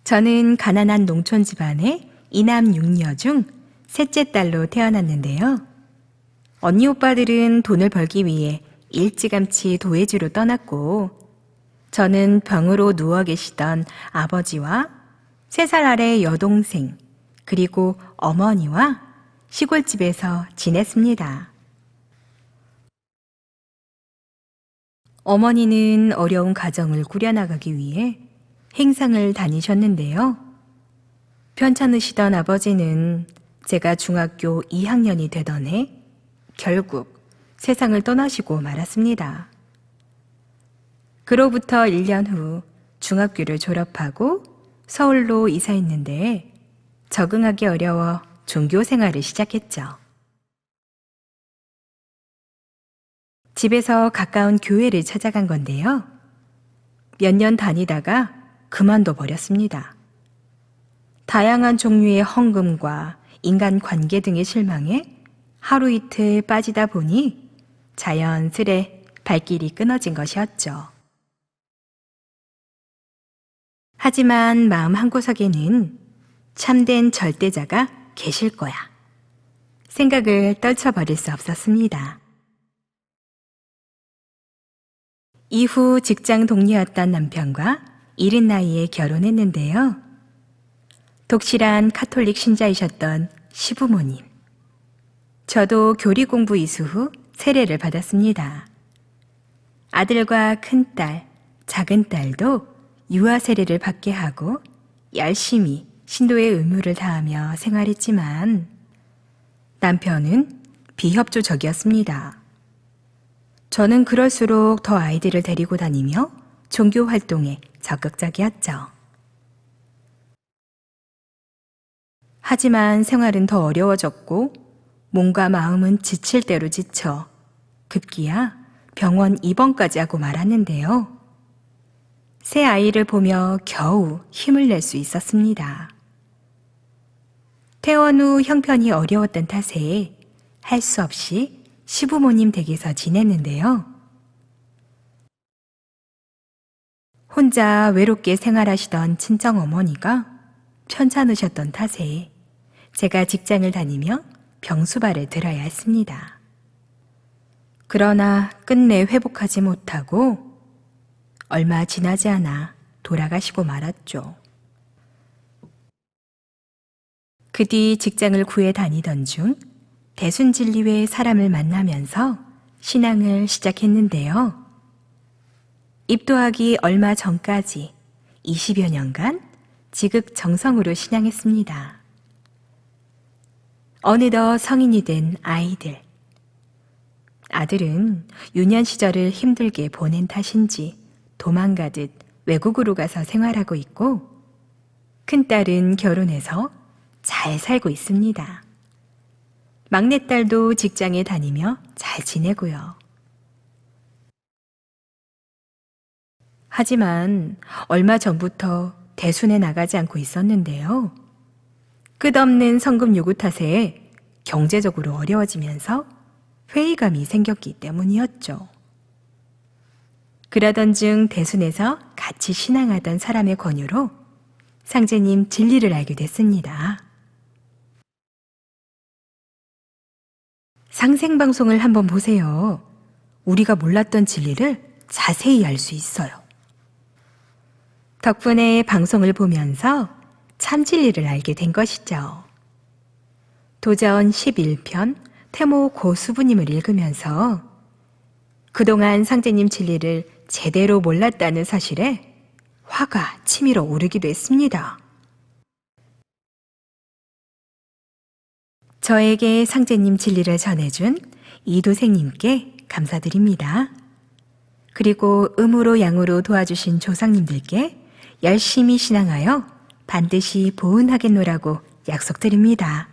저는 가난한 농촌 집안의 이남 육녀 중 셋째 딸로 태어났는데요. 언니 오빠들은 돈을 벌기 위해 일찌감치 도회지로 떠났고, 저는 병으로 누워 계시던 아버지와 3살 아래 여동생, 그리고 어머니와 시골집에서 지냈습니다. 어머니는 어려운 가정을 꾸려나가기 위해 행상을 다니셨는데요. 편찮으시던 아버지는 제가 중학교 2학년이 되던 해 결국 세상을 떠나시고 말았습니다. 그로부터 1년 후 중학교를 졸업하고 서울로 이사했는데 적응하기 어려워 종교 생활을 시작했죠. 집에서 가까운 교회를 찾아간 건데요. 몇 년 다니다가 그만둬 버렸습니다. 다양한 종류의 헌금과 인간관계 등에 실망해 하루 이틀 빠지다 보니 자연스레 발길이 끊어진 것이었죠. 하지만 마음 한구석에는 참된 절대자가 계실 거야 생각을 떨쳐버릴 수 없었습니다. 이후 직장 동료였던 남편과 이른 나이에 결혼했는데요. 독실한 카톨릭 신자이셨던 시부모님. 저도 교리 공부 이수 후 세례를 받았습니다. 아들과 큰딸, 작은딸도 유아 세례를 받게 하고 열심히 신도의 의무를 다하며 생활했지만 남편은 비협조적이었습니다. 저는 그럴수록 더 아이들을 데리고 다니며 종교 활동에 적극적이었죠. 하지만 생활은 더 어려워졌고 몸과 마음은 지칠 대로 지쳐 급기야 병원 입원까지 하고 말았는데요. 새 아이를 보며 겨우 힘을 낼 수 있었습니다. 퇴원 후 형편이 어려웠던 탓에 할 수 없이 시부모님 댁에서 지냈는데요. 혼자 외롭게 생활하시던 친정어머니가 편찮으셨던 탓에 제가 직장을 다니며 병수발에 들어야 했습니다. 그러나 끝내 회복하지 못하고 얼마 지나지 않아 돌아가시고 말았죠. 그 뒤 직장을 구해 다니던 중 대순진리회 사람을 만나면서 신앙을 시작했는데요. 입도하기 얼마 전까지 20여 년간 지극정성으로 신앙했습니다. 어느덧 성인이 된 아이들. 아들은 유년 시절을 힘들게 보낸 탓인지 도망가듯 외국으로 가서 생활하고 있고, 큰딸은 결혼해서 잘 살고 있습니다. 막내딸도 직장에 다니며 잘 지내고요. 하지만 얼마 전부터 대순에 나가지 않고 있었는데요. 끝없는 성금 요구 탓에 경제적으로 어려워지면서 회의감이 생겼기 때문이었죠. 그러던 중 대순에서 같이 신앙하던 사람의 권유로 상제님 진리를 알게 됐습니다. 상생방송을 한번 보세요. 우리가 몰랐던 진리를 자세히 알 수 있어요. 덕분에 방송을 보면서 참 진리를 알게 된 것이죠. 도전 11편 태모 고수부님을 읽으면서 그동안 상제님 진리를 제대로 몰랐다는 사실에 화가 치밀어 오르기도 했습니다. 저에게 상제님 진리를 전해준 이도생님께 감사드립니다. 그리고 음으로 양으로 도와주신 조상님들께 열심히 신앙하여 반드시 보은하겠노라고 약속드립니다.